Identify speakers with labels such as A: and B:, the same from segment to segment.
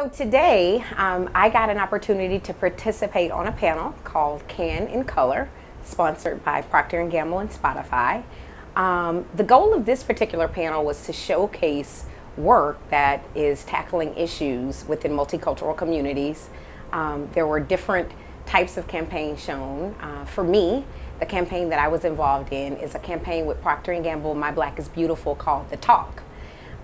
A: So today, I got an opportunity to participate on a panel called Can in Color, sponsored by Procter & Gamble and Spotify. The goal of this particular panel was to showcase work that is tackling issues within multicultural communities. There were different types of campaigns shown. For me, the campaign that I was involved in is a campaign with Procter & Gamble, My Black is Beautiful, called The Talk.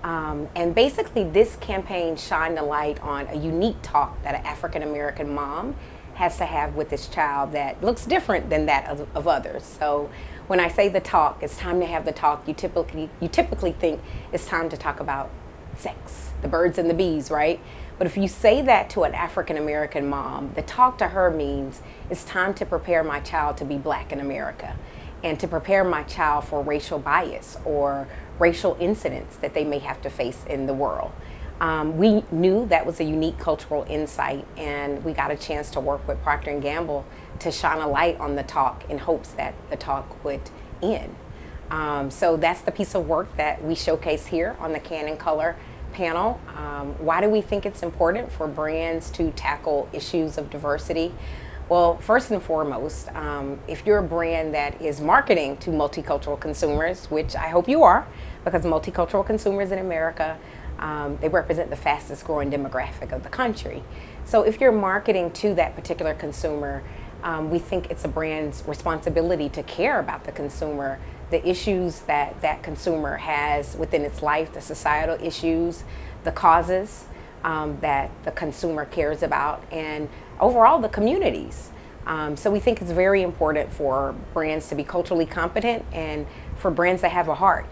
A: And basically this campaign shined a light on a unique talk that an African American mom has to have with this child that looks different than that of others. So when I say the talk, it's time to have the talk, you typically think it's time to talk about sex, the birds and the bees, right? But if you say that to an African American mom, the talk to her means it's time to prepare my child to be Black in America and to prepare my child for racial bias or racial incidents that they may have to face in the world. We knew that was a unique cultural insight, and we got a chance to work with Procter & Gamble to shine a light on the talk in hopes that the talk would end. So that's the piece of work that we showcase here on the Can in Color panel. Why do we think it's important for brands to tackle issues of diversity? Well, first and foremost, if you're a brand that is marketing to multicultural consumers, which I hope you are, because multicultural consumers in America, they represent the fastest growing demographic of the country. So if you're marketing to that particular consumer, we think it's a brand's responsibility to care about the consumer, the issues that that consumer has within its life, the societal issues, the causes that the consumer cares about, and overall the communities. So we think it's very important for brands to be culturally competent and for brands that have a heart.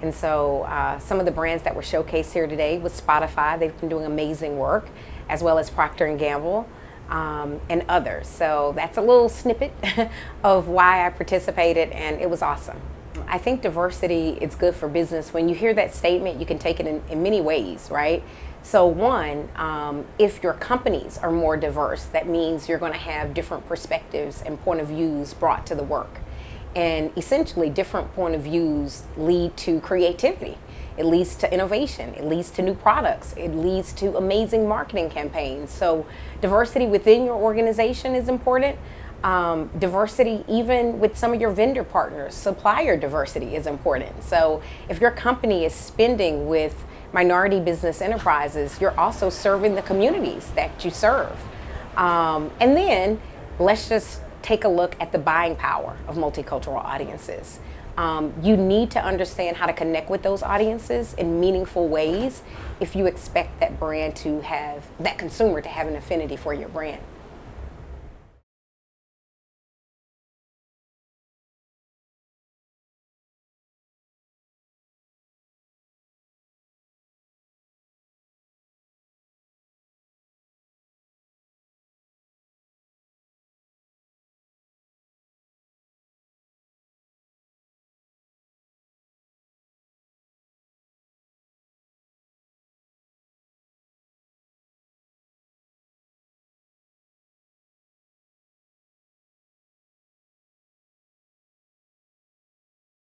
A: And so some of the brands that were showcased here today was Spotify. They've been doing amazing work, as well as Procter & Gamble and others. So that's a little snippet of why I participated, and it was awesome. I think diversity is good for business. When you hear that statement, you can take it in many ways, right? So one, if your companies are more diverse, that means you're going to have different perspectives and point of views brought to the work. And essentially, different point of views lead to creativity. It leads to innovation. It leads to new products. It leads to amazing marketing campaigns. So diversity within your organization is important. Diversity even with some of your vendor partners, supplier diversity is important. So if your company is spending with minority business enterprises, you're also serving the communities that you serve. And then let's just take a look at the buying power of multicultural audiences. You need to understand how to connect with those audiences in meaningful ways if you expect that brand to have, that consumer to have an affinity for your brand.